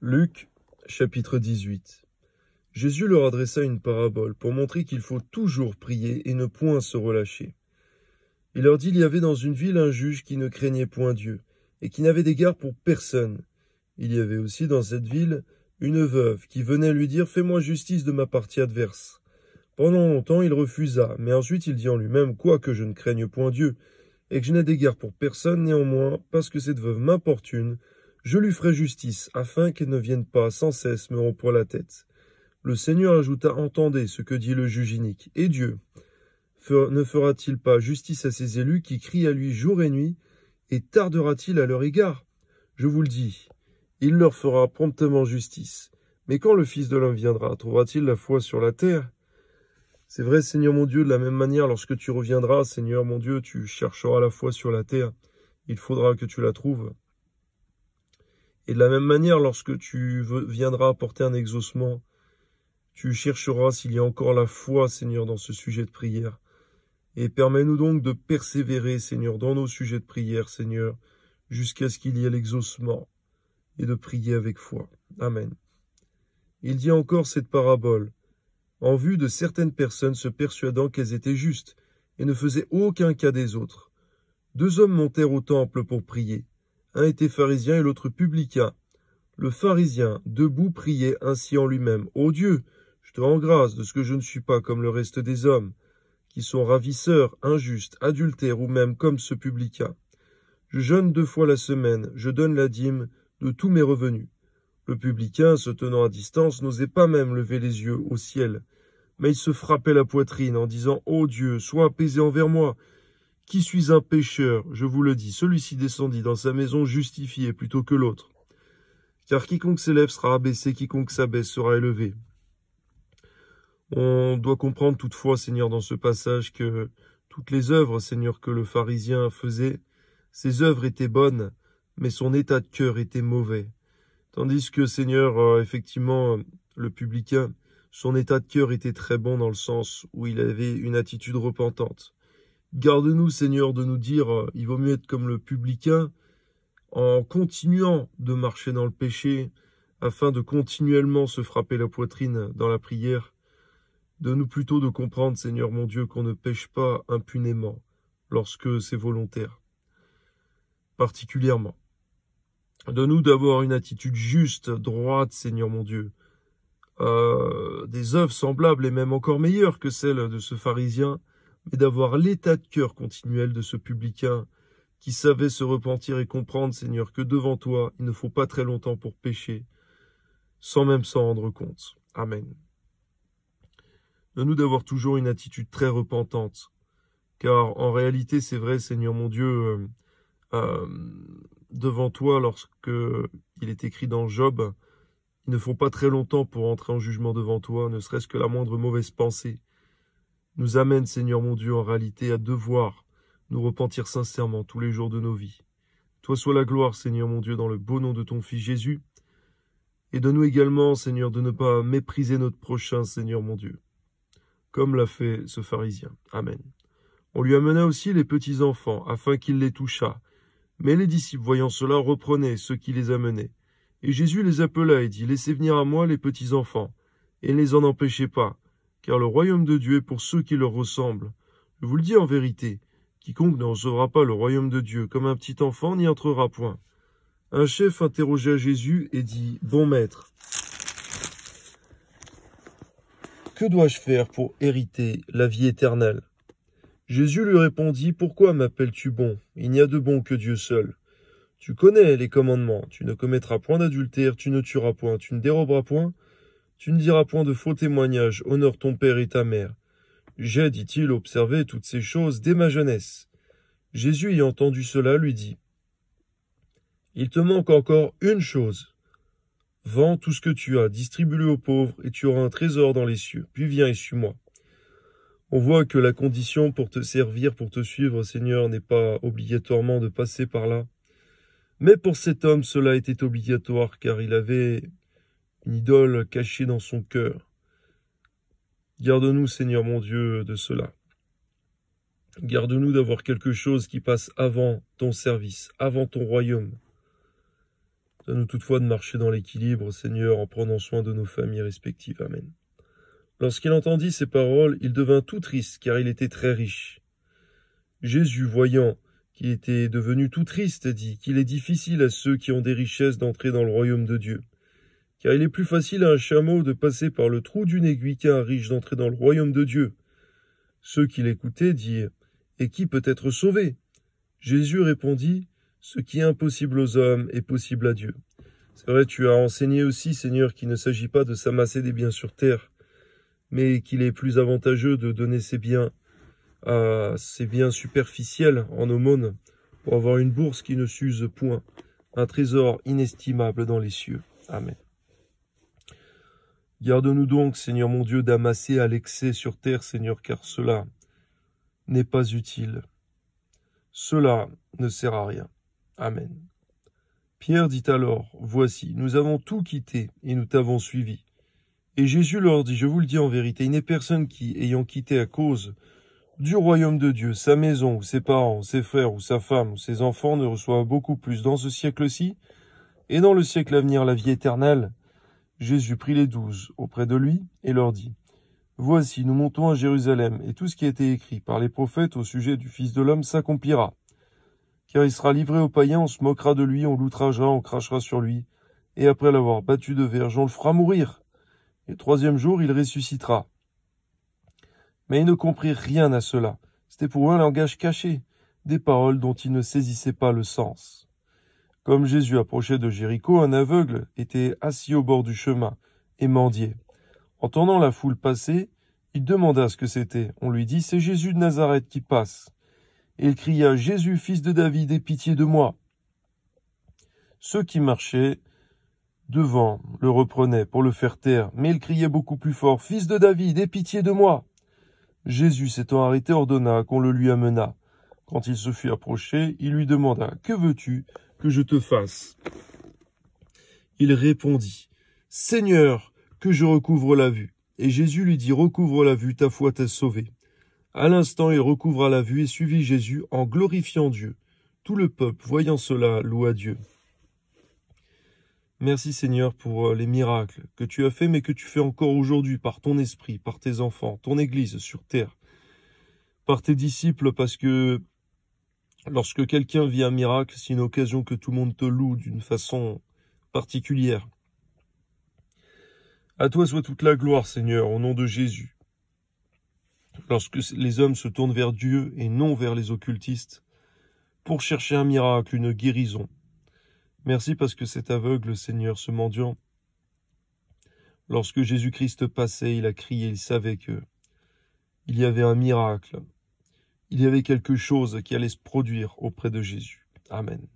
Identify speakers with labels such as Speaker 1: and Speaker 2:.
Speaker 1: Luc, chapitre 18. Jésus leur adressa une parabole pour montrer qu'il faut toujours prier et ne point se relâcher. Il leur dit, il y avait dans une ville un juge qui ne craignait point Dieu et qui n'avait d'égard pour personne. Il y avait aussi dans cette ville une veuve qui venait lui dire, fais-moi justice de ma partie adverse. Pendant longtemps il refusa, mais ensuite il dit en lui-même, quoique je ne craigne point Dieu et que je n'ai d'égard pour personne, néanmoins, parce que cette veuve m'importune, je lui ferai justice, afin qu'elle ne vienne pas sans cesse me rompre la tête. Le Seigneur ajouta, entendez ce que dit le juge inique. Et Dieu ne fera-t-il pas justice à ses élus qui crient à lui jour et nuit, et tardera-t-il à leur égard? Je vous le dis, il leur fera promptement justice. Mais quand le Fils de l'homme viendra, trouvera-t-il la foi sur la terre? C'est vrai, Seigneur mon Dieu, de la même manière, lorsque tu reviendras, Seigneur mon Dieu, tu chercheras la foi sur la terre. Il faudra que tu la trouves. Et de la même manière, lorsque tu viendras apporter un exaucement, tu chercheras s'il y a encore la foi, Seigneur, dans ce sujet de prière. Et permets-nous donc de persévérer, Seigneur, dans nos sujets de prière, Seigneur, jusqu'à ce qu'il y ait l'exaucement, et de prier avec foi. Amen. Il dit encore cette parabole, en vue de certaines personnes se persuadant qu'elles étaient justes, et ne faisaient aucun cas des autres. 2 hommes montèrent au temple pour prier. Un était pharisien et l'autre publicain. Le pharisien, debout, priait ainsi en lui-même. « Ô Dieu, je te rends grâce de ce que je ne suis pas comme le reste des hommes, qui sont ravisseurs, injustes, adultères ou même comme ce publicain. Je jeûne 2 fois la semaine, je donne la dîme de tous mes revenus. » Le publicain, se tenant à distance, n'osait pas même lever les yeux au ciel, mais il se frappait la poitrine en disant « Ô Dieu, sois apaisé envers moi, qui suis un pécheur, je vous le dis. » Celui-ci descendit dans sa maison justifié plutôt que l'autre. Car quiconque s'élève sera abaissé, quiconque s'abaisse sera élevé. On doit comprendre toutefois, Seigneur, dans ce passage que toutes les œuvres, Seigneur, que le pharisien faisait, ses œuvres étaient bonnes, mais son état de cœur était mauvais. Tandis que, Seigneur, effectivement, le publicain, son état de cœur était très bon dans le sens où il avait une attitude repentante. Garde-nous, Seigneur, de nous dire, il vaut mieux être comme le publicain, en continuant de marcher dans le péché, afin de continuellement se frapper la poitrine dans la prière. Donne-nous plutôt de comprendre, Seigneur mon Dieu, qu'on ne pêche pas impunément lorsque c'est volontaire. Particulièrement. Donne-nous d'avoir une attitude juste, droite, Seigneur mon Dieu. Des œuvres semblables et même encore meilleures que celles de ce pharisien, mais d'avoir l'état de cœur continuel de ce publicain qui savait se repentir et comprendre, Seigneur, que devant toi, il ne faut pas très longtemps pour pécher, sans même s'en rendre compte. Amen. Donne-nous d'avoir toujours une attitude très repentante, car en réalité, c'est vrai, Seigneur mon Dieu, devant toi, lorsque il est écrit dans Job, il ne faut pas très longtemps pour entrer en jugement devant toi, ne serait-ce que la moindre mauvaise pensée nous amène, Seigneur mon Dieu, en réalité à devoir nous repentir sincèrement tous les jours de nos vies. Toi soit la gloire, Seigneur mon Dieu, dans le beau nom de ton Fils Jésus. Et donne-nous également, Seigneur, de ne pas mépriser notre prochain, Seigneur mon Dieu, comme l'a fait ce pharisien. Amen. On lui amena aussi les petits-enfants, afin qu'il les touchât. Mais les disciples, voyant cela, reprenaient ceux qui les amenaient. Et Jésus les appela et dit, « Laissez venir à moi les petits-enfants, et ne les en empêchez pas, car le royaume de Dieu est pour ceux qui leur ressemblent. Je vous le dis en vérité, quiconque ne recevra pas le royaume de Dieu comme un petit enfant n'y entrera point. » Un chef interrogea Jésus et dit, « Bon maître, que dois-je faire pour hériter la vie éternelle ?» Jésus lui répondit, « Pourquoi m'appelles-tu bon? Il n'y a de bon que Dieu seul. Tu connais les commandements, tu ne commettras point d'adultère, tu ne tueras point, tu ne déroberas point, tu ne diras point de faux témoignages, honore ton père et ta mère. J'ai, dit-il, observé toutes ces choses dès ma jeunesse. » Jésus, ayant entendu cela, lui dit, « Il te manque encore une chose. Vends tout ce que tu as, distribue-le aux pauvres, et tu auras un trésor dans les cieux. Puis viens et suis-moi. » On voit que la condition pour te servir, pour te suivre, Seigneur, n'est pas obligatoirement de passer par là. Mais pour cet homme, cela était obligatoire, car il avait une idole cachée dans son cœur. Garde-nous, Seigneur mon Dieu, de cela. Garde-nous d'avoir quelque chose qui passe avant ton service, avant ton royaume. Donne-nous toutefois de marcher dans l'équilibre, Seigneur, en prenant soin de nos familles respectives. Amen. Lorsqu'il entendit ces paroles, il devint tout triste, car il était très riche. Jésus, voyant qu'il était devenu tout triste, dit qu'il est difficile à ceux qui ont des richesses d'entrer dans le royaume de Dieu. Car il est plus facile à un chameau de passer par le trou d'une aiguille qu'à un riche d'entrer dans le royaume de Dieu. Ceux qui l'écoutaient dirent, « Et qui peut être sauvé ?» Jésus répondit, « Ce qui est impossible aux hommes est possible à Dieu. » C'est vrai, tu as enseigné aussi, Seigneur, qu'il ne s'agit pas de s'amasser des biens sur terre, mais qu'il est plus avantageux de donner ses biens superficiels en aumône pour avoir une bourse qui ne s'use point, un trésor inestimable dans les cieux. Amen. Garde-nous donc, Seigneur mon Dieu, d'amasser à l'excès sur terre, Seigneur, car cela n'est pas utile. Cela ne sert à rien. Amen. Pierre dit alors, « Voici, nous avons tout quitté et nous t'avons suivi. » Et Jésus leur dit, « Je vous le dis en vérité, il n'est personne qui, ayant quitté à cause du royaume de Dieu, sa maison, ou ses parents, ou ses frères, ou sa femme, ou ses enfants, ne reçoit beaucoup plus dans ce siècle-ci, et dans le siècle à venir la vie éternelle. » Jésus prit les 12 auprès de lui et leur dit, « Voici, nous montons à Jérusalem, et tout ce qui a été écrit par les prophètes au sujet du Fils de l'homme s'accomplira. Car il sera livré aux païens, on se moquera de lui, on l'outragera, on crachera sur lui, et après l'avoir battu de verge, on le fera mourir. Et le troisième jour, il ressuscitera. » Mais ils ne comprirent rien à cela. C'était pour eux un langage caché, des paroles dont ils ne saisissaient pas le sens. Comme Jésus approchait de Jéricho, un aveugle était assis au bord du chemin et mendiait. Entendant la foule passer, il demanda ce que c'était. On lui dit, « C'est Jésus de Nazareth qui passe. » Et il cria, « Jésus, fils de David, aie pitié de moi. » Ceux qui marchaient devant le reprenaient pour le faire taire, mais il criait beaucoup plus fort, « Fils de David, aie pitié de moi. » Jésus, s'étant arrêté, ordonna qu'on le lui amenât. Quand il se fut approché, il lui demanda, « Que veux-tu que je te fasse ?» Il répondit, « Seigneur, que je recouvre la vue. » Et Jésus lui dit, « Recouvre la vue, ta foi t'a sauvé. » À l'instant, il recouvra la vue et suivit Jésus en glorifiant Dieu. Tout le peuple, voyant cela, loua Dieu. Merci Seigneur pour les miracles que tu as faits, mais que tu fais encore aujourd'hui par ton esprit, par tes enfants, ton Église sur terre, par tes disciples, parce que lorsque quelqu'un vit un miracle, c'est une occasion que tout le monde te loue d'une façon particulière. À toi soit toute la gloire, Seigneur, au nom de Jésus. Lorsque les hommes se tournent vers Dieu et non vers les occultistes, pour chercher un miracle, une guérison. Merci parce que cet aveugle, Seigneur, ce mendiant, lorsque Jésus-Christ passait, il a crié, il savait que il y avait un miracle, il y avait quelque chose qui allait se produire auprès de Jésus. Amen.